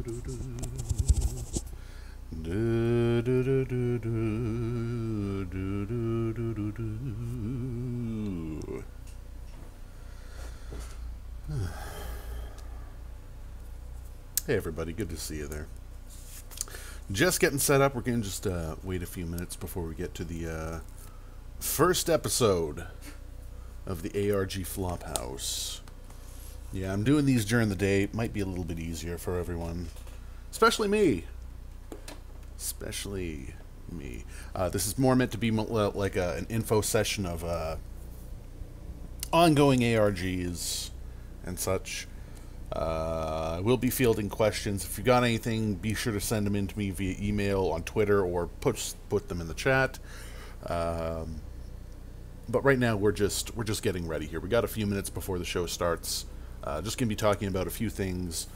Hey everybody, good to see you there. Just getting set up. We're going to just wait a few minutes before we get to the first episode of the ARG Flophouse. Yeah, I'm doing these during the day. It might be a little bit easier for everyone. Especially me. Especially me. This is more meant to be like an info session of ongoing ARGs and such. I will be fielding questions. If you got anything, be sure to send them in to me via email, on Twitter, or put them in the chat. But right now we're just getting ready here. We got a few minutes before the show starts. Just gonna be talking about a few things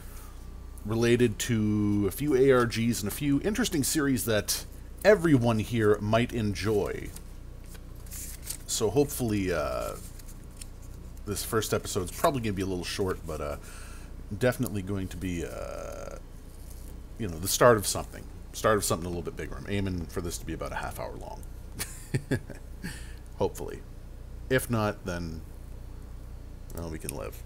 related to a few ARGs and a few interesting series that everyone here might enjoy. So hopefully this first episode is probably gonna be a little short, but definitely going to be you know, the start of something a little bit bigger. I'm aiming for this to be about a half hour long. Hopefully. If not, then well, we can live.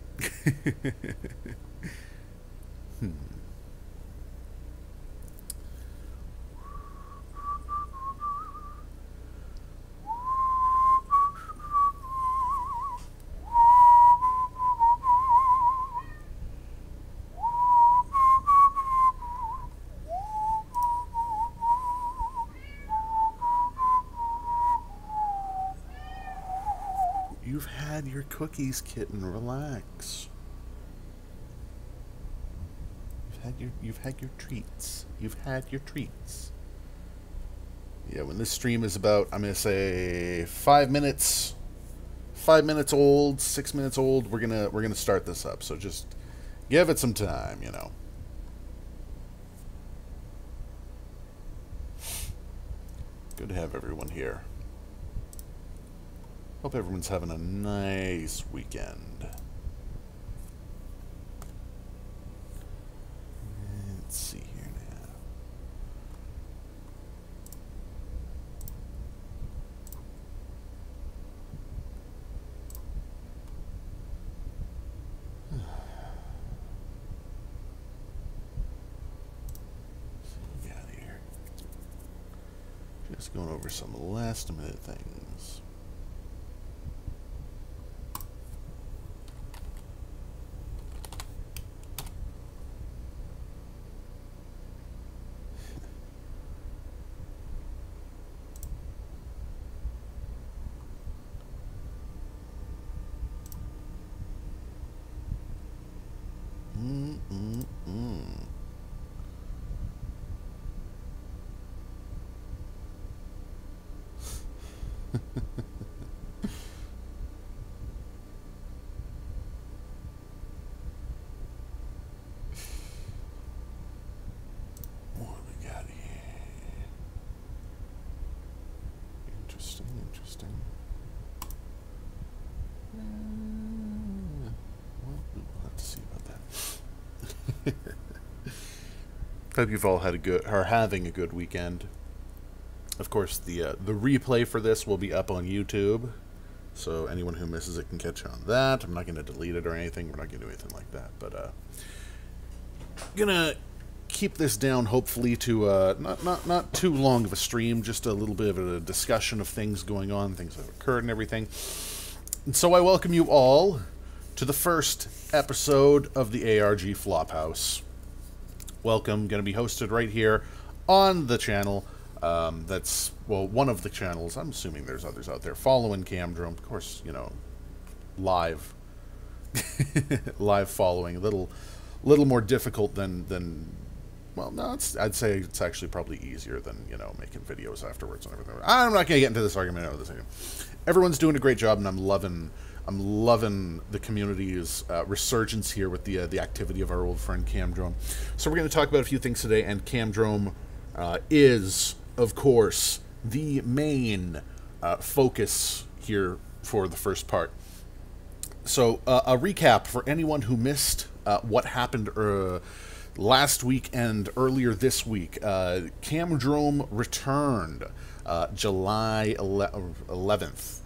You've had your cookies, kitten. Relax. You've had your treats. You've had your treats. Yeah, when this stream is about, I'm gonna say 5 minutes. 5 minutes old, 6 minutes old. We're gonna start this up. So just give it some time, you know. Good to have everyone here. Hope everyone's having a nice weekend. Let's see here now. So we got here. Just going over some last minute things. Interesting. Well, we'll have to see about that. Hope you've all had are having a good weekend. Of course, the replay for this will be up on YouTube, so anyone who misses it can catch on that. I'm not going to delete it or anything. We're not going to do anything like that, but gonna keep this down, hopefully, to not too long of a stream, just a little bit of a discussion of things going on, things that have occurred and everything. And so I welcome you all to the first episode of the ARG Flophouse. Welcome, going to be hosted right here on the channel. That's, well, one of the channels. I'm assuming there's others out there following Camdrome. Of course, you know, live. Live following. A little more difficult than well, no, I'd say it's actually probably easier than, you know, making videos afterwards and everything. I'm not going to get into this argument over this. Everyone's doing a great job, and I'm loving the community's resurgence here with the activity of our old friend Camdrome. So we're going to talk about a few things today, and Camdrome is, of course, the main focus here for the first part. So a recap for anyone who missed what happened last week and earlier this week, Camdrome returned July 11th.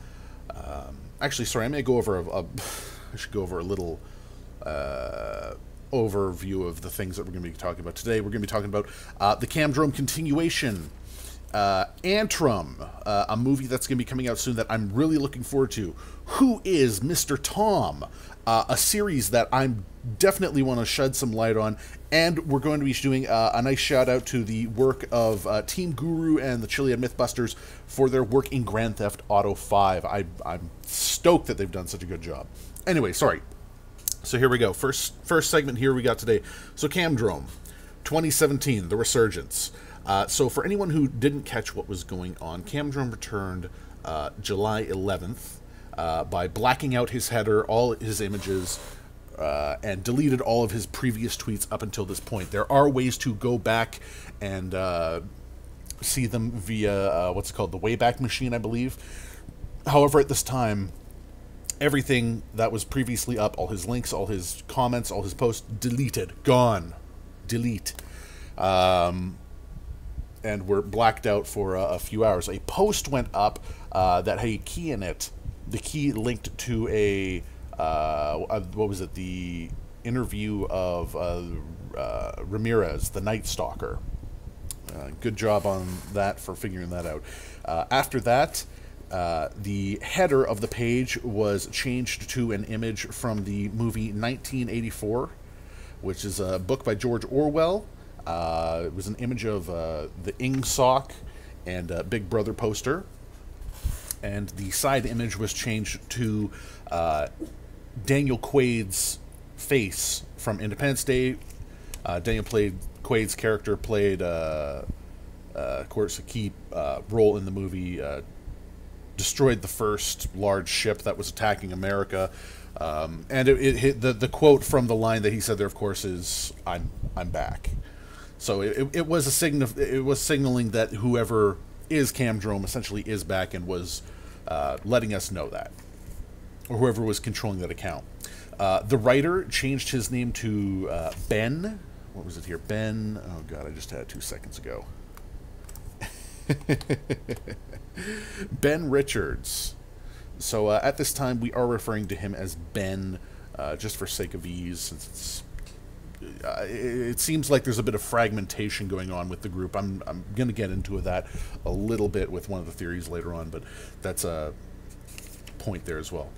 Actually, sorry, I may go over I should go over a little overview of the things that we're going to be talking about today. We're going to be talking about the Camdrome continuation, Antrim, a movie that's going to be coming out soon that I'm really looking forward to. Who is Mr. Tom? A series that I'm definitely want to shed some light on, and we're going to be doing a nice shout out to the work of Team Guru and the Chilean Mythbusters for their work in Grand Theft Auto 5. I'm stoked that they've done such a good job. Anyway, sorry. So here we go. First segment here we got today. So Camdrome, 2017, the resurgence. So for anyone who didn't catch what was going on, Camdrome returned July 11th by blacking out his header, all his images, and deleted all of his previous tweets up until this point. There are ways to go back and see them via what's it called, the Wayback Machine, I believe. However, at this time, everything that was previously up, all his links, all his comments, all his posts, deleted, gone, delete, and were blacked out for a few hours. A post went up that had a key in it. The key linked to a what was it? The interview of Ramirez, the Night Stalker. Good job on that for figuring that out. After that, the header of the page was changed to an image from the movie 1984, which is a book by George Orwell. It was an image of the Ingsoc and Big Brother poster. And the side image was changed to Daniel Quaid's face from Independence Day. Daniel Quaid's character played, of course, a key role in the movie, destroyed the first large ship that was attacking America. And it hit the quote from the line that he said there, of course, is "I'm back." So it was a signal. It was signaling that whoever is Camdrome essentially is back and was letting us know that, or whoever was controlling that account. The writer changed his name to Ben. What was it here? Ben. Oh God, I just had it 2 seconds ago. Ben Richards. So at this time, we are referring to him as Ben, just for sake of ease, since it seems like there's a bit of fragmentation going on with the group. I'm going to get into that a little bit with one of the theories later on, but that's a point there as well.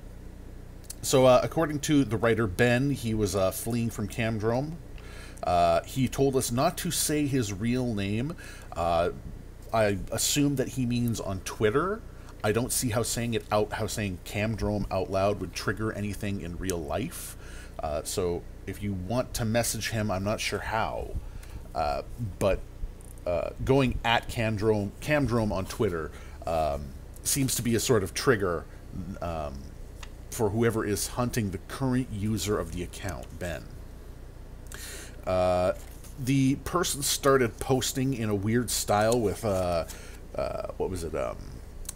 So according to the writer Ben, he was fleeing from Camdrome. He told us not to say his real name. I assume that he means on Twitter. I don't see how saying Camdrome out loud would trigger anything in real life. So if you want to message him, I'm not sure how, but going at Camdrome on Twitter seems to be a sort of trigger for whoever is hunting the current user of the account, Ben. The person started posting in a weird style with what was it?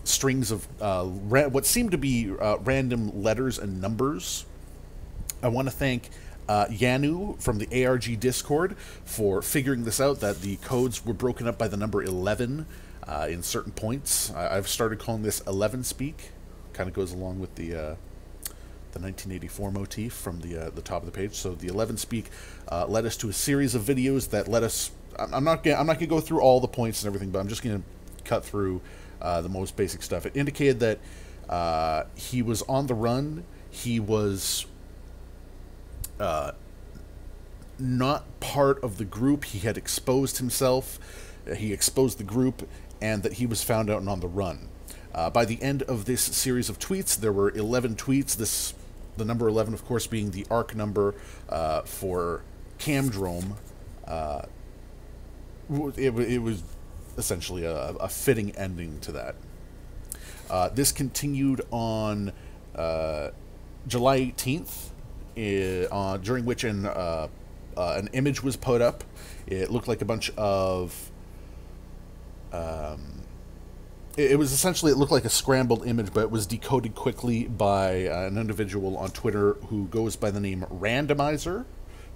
Strings of what seemed to be random letters and numbers. I want to thank Yanu from the ARG Discord for figuring this out, that the codes were broken up by the number 11 in certain points. I've started calling this 11 speak. Kind of goes along with the 1984 motif from the top of the page. So the 11 speak led us to a series of videos that let us. I'm not gonna go through all the points and everything, but I'm just gonna cut through the most basic stuff. It indicated that he was on the run. He was not part of the group. He had exposed himself. He exposed the group, and that he was found out and on the run. By the end of this series of tweets, there were 11 tweets. The number 11, of course, being the ARC number for Camdrome. It was essentially a fitting ending to that. This continued on July 18th, during which an image was put up. It looked like a bunch of... it looked like a scrambled image, but it was decoded quickly by an individual on Twitter who goes by the name Randomizer,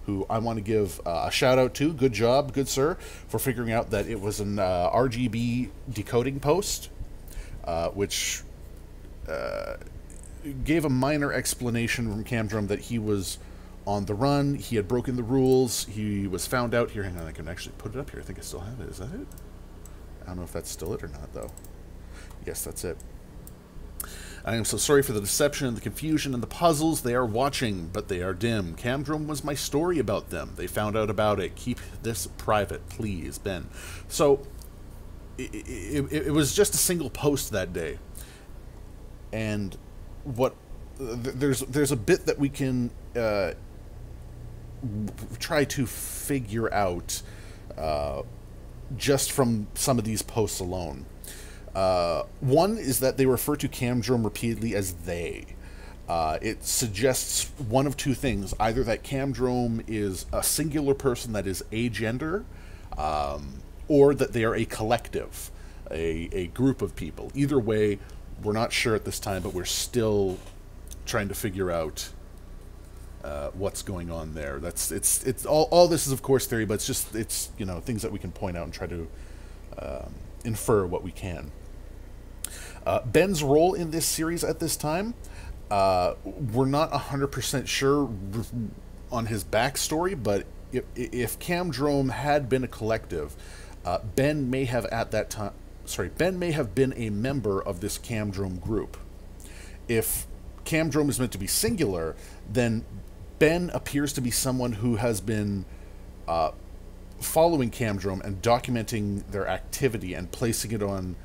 who I want to give a shout out to. Good job, good sir, for figuring out that it was an RGB decoding post, which gave a minor explanation from Camdrum that he was on the run, he had broken the rules, he was found out here. Hang on, I can actually put it up here. I think I still have it. Is that it? I don't know if that's still it or not, though. Yes, that's it. I am so sorry for the deception and the confusion and the puzzles. They are watching, but they are dim. Camdrum was my story about them. They found out about it. Keep this private, please, Ben. So, it was just a single post that day. And what... There's a bit that we can... try to figure out just from some of these posts alone. One is that they refer to Camdrum repeatedly as they. It suggests one of two things. Either that Camdrum is a singular person that is agender, or that they are a collective, a group of people. Either way, we're not sure at this time, but we're still trying to figure out what's going on there. It's all this is of course theory, but it's you know, things that we can point out and try to infer what we can. Ben's role in this series at this time, we're not 100% sure on his backstory, but if Camdrum had been a collective, Ben may have at that time, Ben may have been a member of this Camdrum group. If Camdrum is meant to be singular, then Ben appears to be someone who has been following Camdrum and documenting their activity and placing it on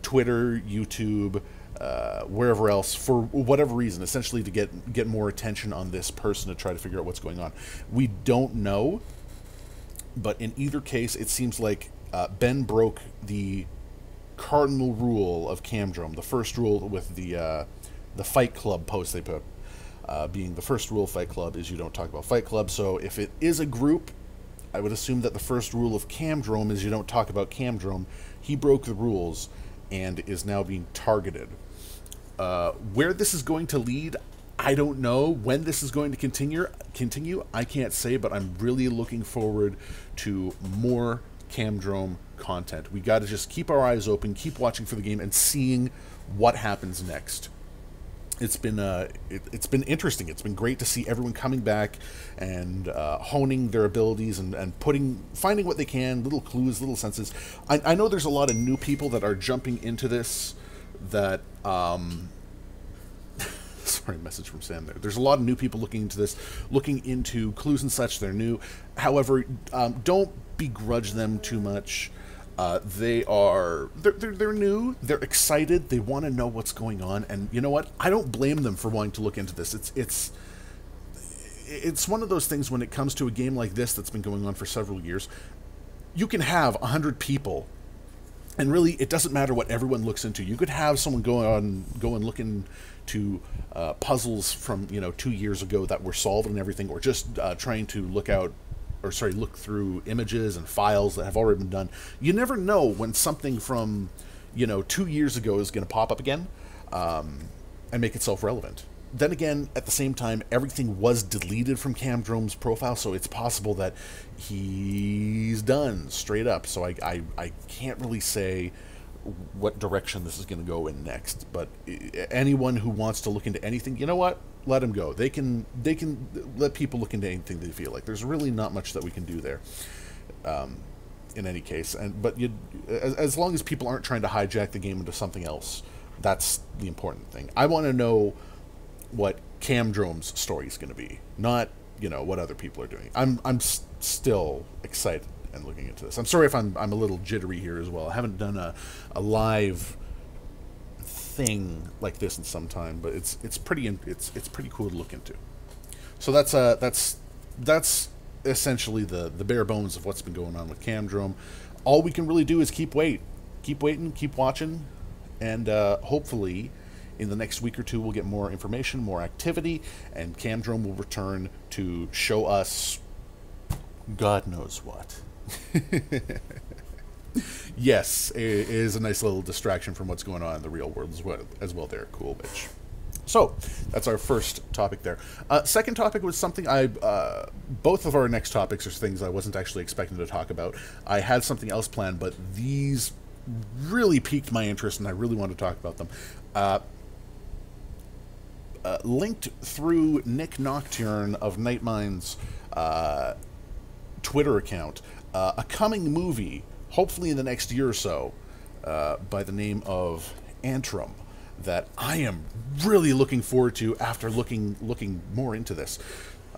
Twitter, YouTube, wherever else, for whatever reason, essentially to get more attention on this person to try to figure out what's going on. We don't know, but in either case, it seems like Ben broke the cardinal rule of Camdrum, the first rule with the Fight Club post they put. Being the first rule of Fight Club is you don't talk about Fight Club. So if it is a group, I would assume that the first rule of Camdrum is you don't talk about Camdrum. He broke the rules and is now being targeted. Where this is going to lead, I don't know. When this is going to continue, I can't say, but I'm really looking forward to more Camdrum content. We got to just keep our eyes open, keep watching for the game, and seeing what happens next. It's been interesting. It's been great to see everyone coming back and honing their abilities and finding what they can, little clues, little senses. I know there's a lot of new people that are jumping into this that sorry, message from Sam there. There's a lot of new people looking into this, looking into clues and such. They're new. However, don't begrudge them too much. They're new, they're excited, they want to know what's going on, and you know what? I don't blame them for wanting to look into this. It's one of those things when it comes to a game like this that's been going on for several years. You can have 100 people, and really, it doesn't matter what everyone looks into. You could have someone go and look into puzzles from 2 years ago that were solved and everything, or just trying to look through images and files that have already been done. You never know when something from 2 years ago is going to pop up again and make itself relevant. Then again, at the same time, everything was deleted from Camdrum's profile, so it's possible that he's done straight up. So I can't really say what direction this is going to go in next. But anyone who wants to look into anything, you know what? Let them go. They can let people look into anything they feel like. There's really not much that we can do there. In any case, but as long as people aren't trying to hijack the game into something else, that's the important thing. I want to know what Camdrum's story is going to be, not what other people are doing. I'm still excited and looking into this. I'm sorry if I'm a little jittery here as well. I haven't done a live thing like this in some time, but it's pretty cool to look into. So that's essentially the bare bones of what's been going on with Camdrum. All we can really do is keep waiting, keep watching, and hopefully in the next week or two we'll get more information, more activity, and Camdrum will return to show us God knows what. Yes, it is a nice little distraction from what's going on in the real world as well there. Cool, bitch. So that's our first topic there. Second topic was something both of our next topics are things I wasn't actually expecting to talk about. I had something else planned, but these really piqued my interest, and I really wanted to talk about them. Linked through Nick Nocturne of Nightmind's Twitter account, a coming movie, hopefully in the next year or so, by the name of Antrim, that I am really looking forward to after looking more into this.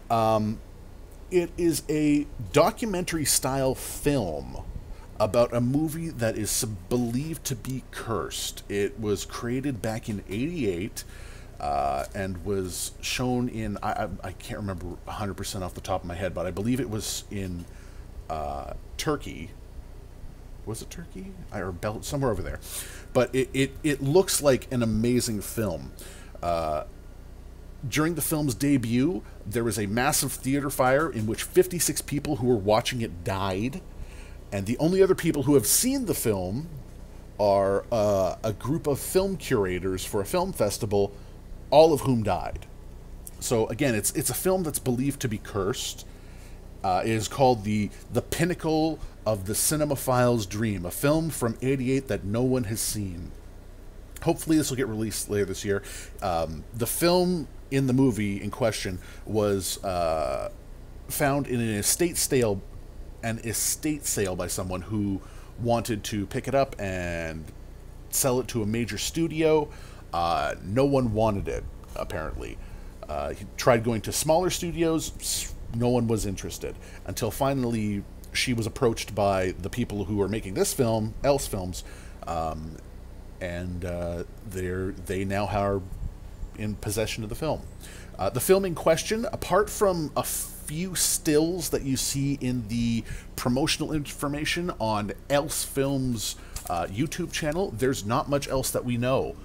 It is a documentary-style film about a movie that is believed to be cursed. It was created back in '88 and was shown in, I can't remember 100% off the top of my head, but I believe it was in Turkey. Was it Turkey? Or somewhere over there. But it looks like an amazing film. During the film's debut, there was a massive theater fire in which 56 people who were watching it died. And the only other people who have seen the film are a group of film curators for a film festival, all of whom died. So again, it's a film that's believed to be cursed. It is called the Pinnacle of the Cinemaphile's Dream, a film from '88 that no one has seen. Hopefully this will get released later this year. The film in the movie in question was found in an estate sale by someone who wanted to pick it up and sell it to a major studio. No one wanted it, apparently. He tried going to smaller studios. No one was interested, until finally she was approached by the people who are making this film, Else Films, and they now are in possession of the film. The film in question, apart from a few stills that you see in the promotional information on Else Films' YouTube channel, there's not much else that we know.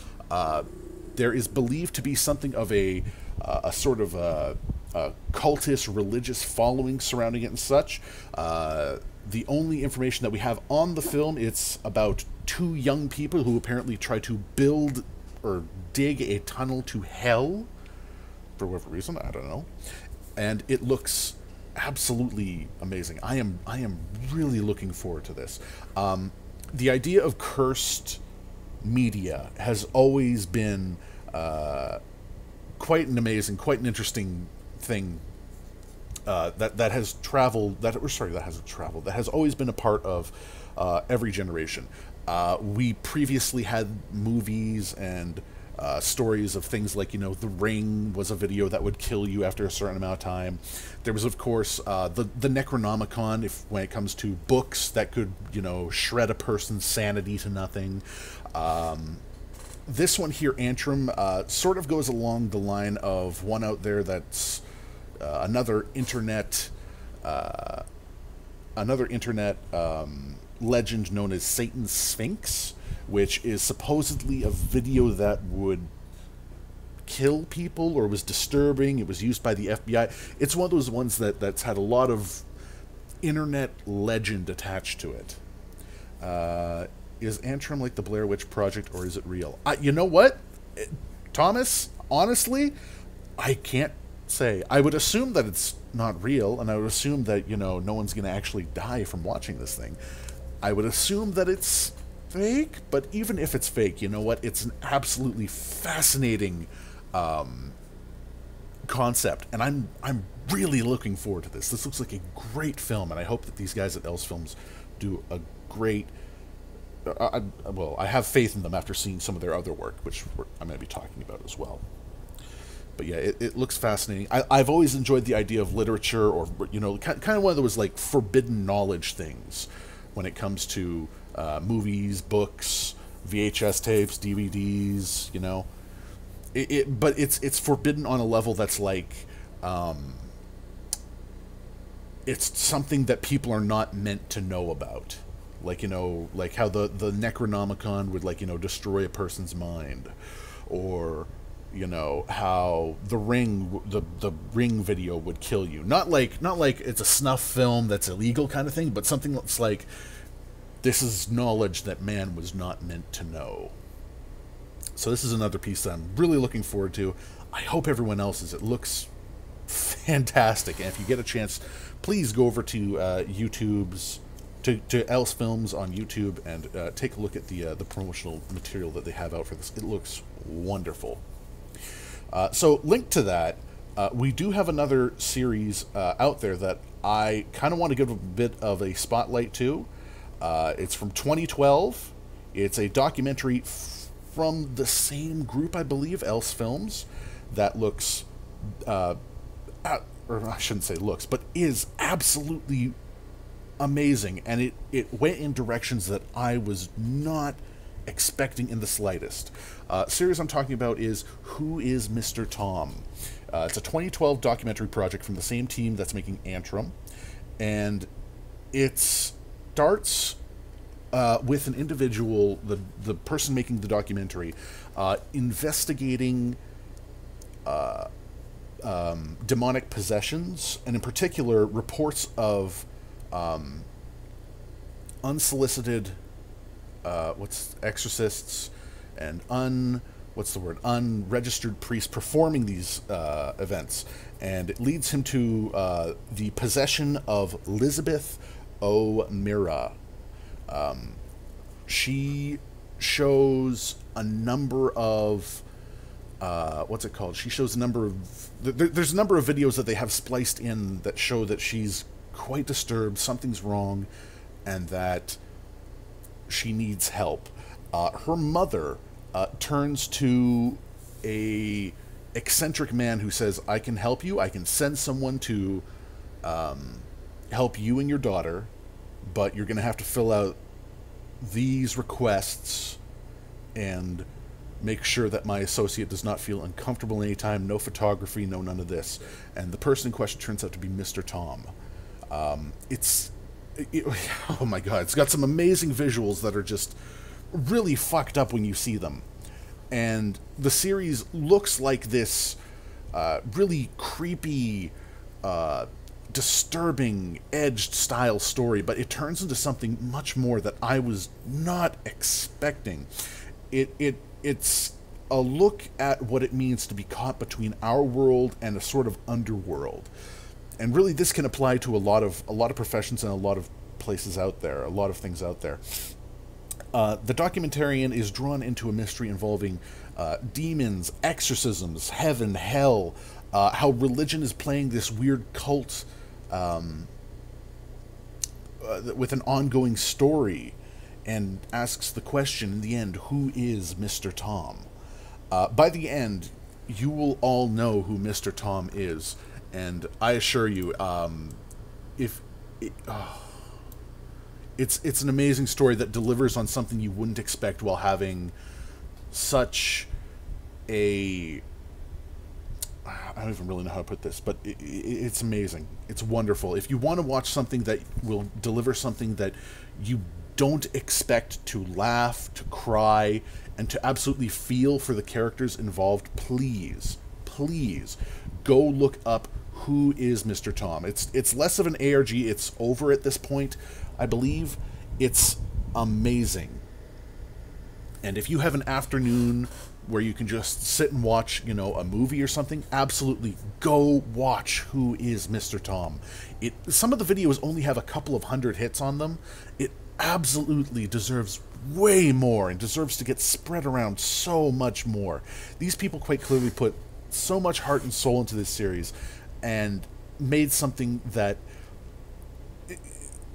There is believed to be something of a sort of a cultist religious following surrounding it and such. The only information that we have on the film, it's about two young people who apparently try to build or dig a tunnel to hell for whatever reason, I don't know. And it looks absolutely amazing. I am really looking forward to this. The idea of cursed media has always been quite an amazing, quite an interesting thing that has traveled. That hasn't traveled. That has always been a part of every generation. We previously had movies and stories of things like, The Ring was a video that would kill you after a certain amount of time. There was, of course, the Necronomicon, when it comes to books that could, shred a person's sanity to nothing. This one here, Antrim, sort of goes along the line of one out there that's another internet legend known as Satan's Sphinx, which is supposedly a video that would kill people or was disturbing. It was used by the FBI. It's one of those ones that's had a lot of internet legend attached to it. Is Antrim like the Blair Witch Project, or is it real? You know what, Thomas? Honestly, I can't say. I would assume that it's not real, and I would assume that, no one's going to actually die from watching this thing. I would assume that it's fake, but even if it's fake, you know what? It's an absolutely fascinating concept, and I'm really looking forward to this. This looks like a great film, and I hope that these guys at Else Films do a great... I have faith in them after seeing some of their other work, which I'm going to be talking about as well. But yeah, it looks fascinating. I've always enjoyed the idea of literature, or kind of one of those like forbidden knowledge things when it comes to movies, books, VHS tapes, DVDs. But it's forbidden on a level that's like it's something that people are not meant to know about. Like, like how the Necronomicon would, destroy a person's mind. Or, how the Ring video would kill you. Not like it's a snuff film that's illegal kind of thing, but something that's like, this is knowledge that man was not meant to know. So this is another piece that I'm really looking forward to. I hope everyone else is. It looks fantastic, and if you get a chance, please go over to YouTube's to Else Films on YouTube and take a look at the promotional material that they have out for this. It looks wonderful. So linked to that, we do have another series out there that I kind of want to give a bit of a spotlight to. It's from 2012. It's a documentary from the same group, I believe, Else Films, that looks, or I shouldn't say looks, but is absolutely amazing. And it went in directions that I was not expecting in the slightest. Series I'm talking about is Who is Mr. Tom? It's a 2012 documentary project from the same team that's making Antrim, and it starts with an individual, the person making the documentary, investigating demonic possessions, and in particular reports of unsolicited exorcists and unregistered priests performing these events, and it leads him to the possession of Elizabeth O'Meara. She shows a number of what's it called? She shows a number of there's a number of videos that they have spliced in that show that she's quite disturbed, something's wrong, and that she needs help. Her mother turns to a eccentric man who says, I can help you, I can send someone to help you and your daughter, but you're going to have to fill out these requests and make sure that my associate does not feel uncomfortable anytime, no photography, no none of this. And the person in question turns out to be Mr. Tom. Oh my god, it's got some amazing visuals that are just really fucked up when you see them. And the series looks like this really creepy, disturbing, edged style story, but it turns into something much more that I was not expecting. It's a look at what it means to be caught between our world and a sort of underworld. And really this can apply to a lot of professions and a lot of places out there, a lot of things out there. The documentarian is drawn into a mystery involving demons, exorcisms, heaven, hell, how religion is playing this weird cult with an ongoing story, and asks the question in the end, who is Mr. Tom? By the end, you will all know who Mr. Tom is, and I assure you, it's an amazing story that delivers on something you wouldn't expect while having such a... I don't even really know how to put this, but it's amazing. It's wonderful. If you want to watch something that will deliver something that you don't expect to laugh, to cry, and to absolutely feel for the characters involved, please go look up Who is Mr. Tom. It's less of an ARG. It's over at this point, I believe. It's amazing. And if you have an afternoon where you can just sit and watch, you know, a movie or something, absolutely go watch Who is Mr. Tom. Some of the videos only have a couple of hundred hits on them. It absolutely deserves way more and deserves to get spread around so much more. These people quite clearly put so much heart and soul into this series and made something that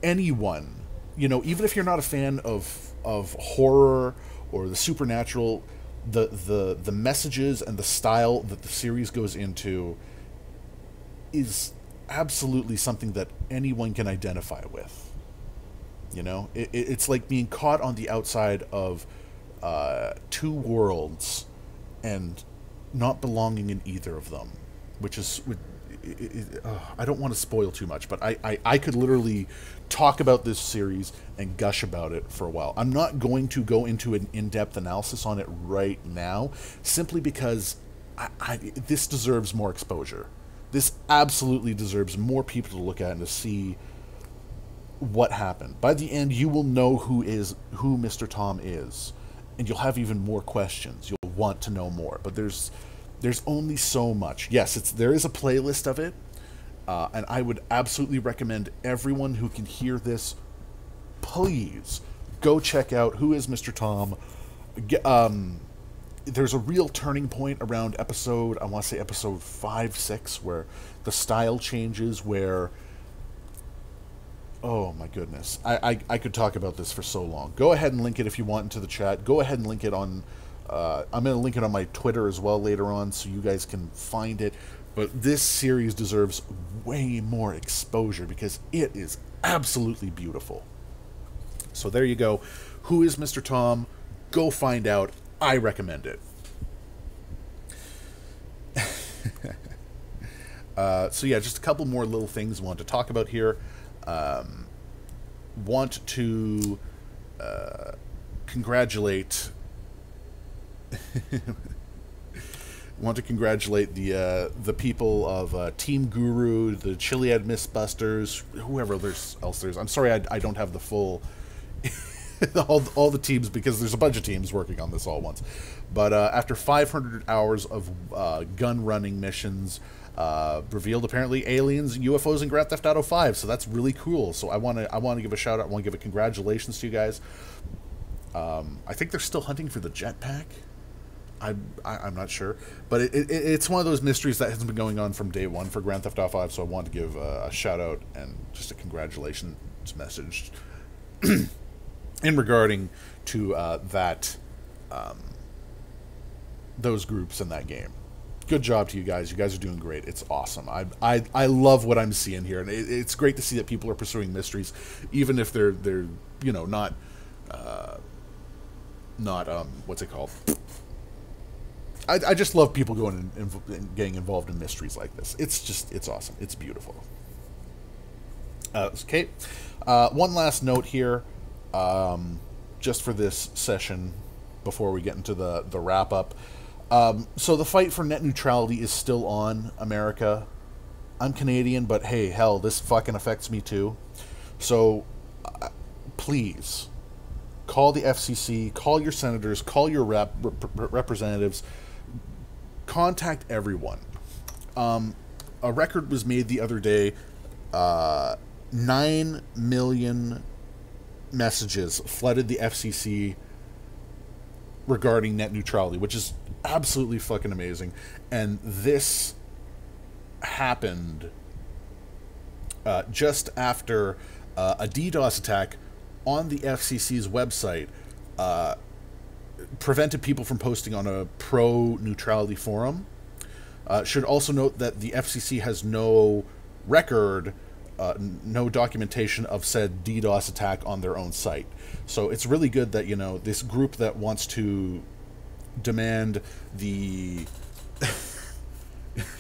anyone, you know, even if you're not a fan of horror or the supernatural, the messages and the style that the series goes into is absolutely something that anyone can identify with. You know, it's like being caught on the outside of two worlds and not belonging in either of them, which is... I don't want to spoil too much, but I could literally talk about this series and gush about it for a while. I'm not going to go into an in-depth analysis on it right now, simply because this deserves more exposure. This absolutely deserves more people to look at and to see what happened. By the end, you will know who Mr. Tom is, and you'll have even more questions. You'll want to know more. But there's only so much. Yes, there is a playlist of it, and I would absolutely recommend everyone who can hear this, please go check out Who is Mr. Tom. There's a real turning point around episode 5, 6, where the style changes, where, oh my goodness, I could talk about this for so long. Go ahead and link it if you want into the chat. Go ahead and link it on, I'm going to link it on my Twitter as well later on, so you guys can find it. But this series deserves way more exposure, because it is absolutely beautiful. So there you go. Who is Mr. Tom? Go find out. I recommend it. So yeah, just a couple more little things I want to talk about here. Want to congratulate the people of Team Guru, the Chiliad Mistbusters, whoever else there's. I'm sorry I don't have the full all the teams, because there's a bunch of teams working on this all at once. But after 500 hours of gun running missions, revealed apparently aliens, UFOs, and Grand Theft Auto 5. So that's really cool. So I want to give a shout out. I want to give a congratulations to you guys. I think they're still hunting for the jetpack. I'm not sure, but it's one of those mysteries that has been going on from day one for Grand Theft Auto 5. So I want to give a shout out and just a congratulations message in regarding to those groups in that game. Good job to you guys. You guys are doing great. It's awesome. I love what I'm seeing here, and it's great to see that people are pursuing mysteries, even if they're not what's it called? I just love people going and getting involved in mysteries like this. It's awesome. It's beautiful. Okay. One last note here, just for this session before we get into the wrap up. So the fight for net neutrality is still on, America. I'm Canadian, but hey, hell, this fucking affects me too. So please call the FCC, call your senators, call your representatives, contact everyone. A record was made the other day. 9 million messages flooded the FCC regarding net neutrality, which is absolutely fucking amazing. And this happened just after a DDoS attack on the FCC's website prevented people from posting on a pro-neutrality forum. Should also note that the FCC has no record, no documentation of said DDoS attack on their own site. So it's really good that, this group that wants to demand the,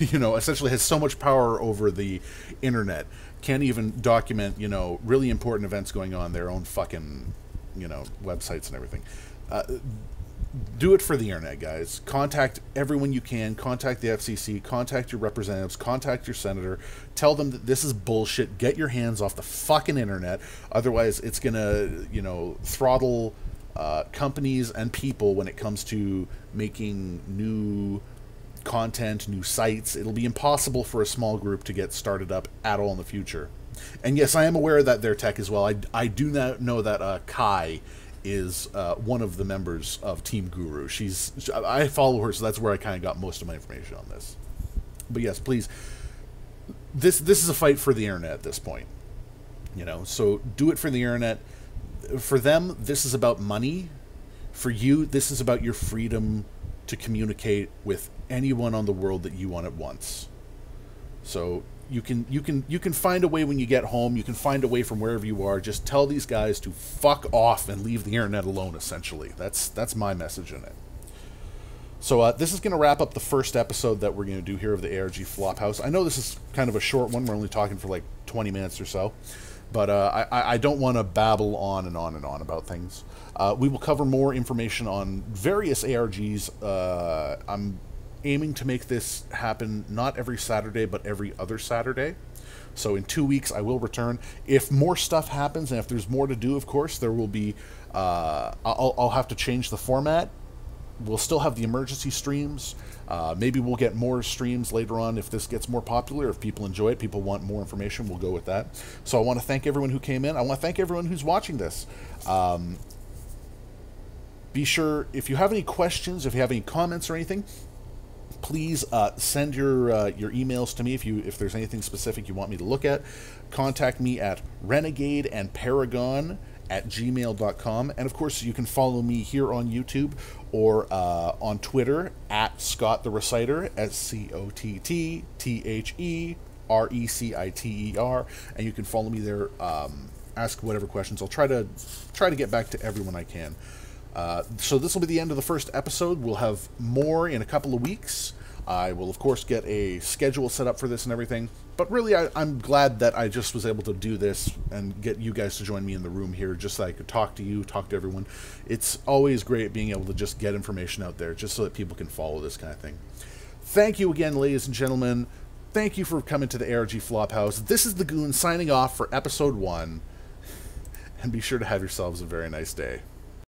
essentially has so much power over the internet, can't even document, really important events going on their own fucking, websites and everything. Do it for the internet, guys. Contact everyone you can. Contact the FCC. Contact your representatives. Contact your senator. Tell them that this is bullshit. Get your hands off the fucking internet. Otherwise, it's gonna, throttle companies and people when it comes to making new content, new sites. It'll be impossible for a small group to get started up at all in the future. And yes, I am aware that they're tech as well. I do not know that Kai is one of the members of Team Guru. I follow her, so that's where I kind of got most of my information on this. But yes, please, this is a fight for the internet at this point. So do it for the internet. For them, this is about money. For you, this is about your freedom to communicate with anyone on the world that you want at once. So you can find a way when you get home. You can find a way from wherever you are. Just tell these guys to fuck off and leave the internet alone, essentially. That's my message in it. So this is going to wrap up the first episode that we're going to do here of the ARG Flophouse. I know this is kind of a short one. We're only talking for like 20 minutes or so. But I don't want to babble on and on and on about things. We will cover more information on various ARGs. I'm aiming to make this happen not every Saturday, but every other Saturday. So in 2 weeks, I will return. If more stuff happens, and if there's more to do, of course, there will be... I'll have to change the format we'll still have the emergency streams. Maybe we'll get more streams later on if this gets more popular. If people enjoy it, people want more information, we'll go with that. So I want to thank everyone who came in. I want to thank everyone who's watching this. Be sure, if you have any questions, if you have any comments or anything, please send your emails to me if there's anything specific you want me to look at. Contact me at renegadeandparagon@gmail.com. And of course, you can follow me here on YouTube or on Twitter at Scott the Reciter, SCOTTTHERECITER, and you can follow me there. Ask whatever questions. I'll try to get back to everyone I can. So this will be the end of the first episode. We'll have more in a couple of weeks. I will, of course, get a schedule set up for this and everything. But really, I'm glad that I just was able to do this and get you guys to join me in the room here just so I could talk to you, talk to everyone. It's always great being able to just get information out there just so that people can follow this kind of thing. Thank you again, ladies and gentlemen. Thank you for coming to the ARG Flophouse. This is the Goon signing off for Episode 1. And be sure to have yourselves a very nice day.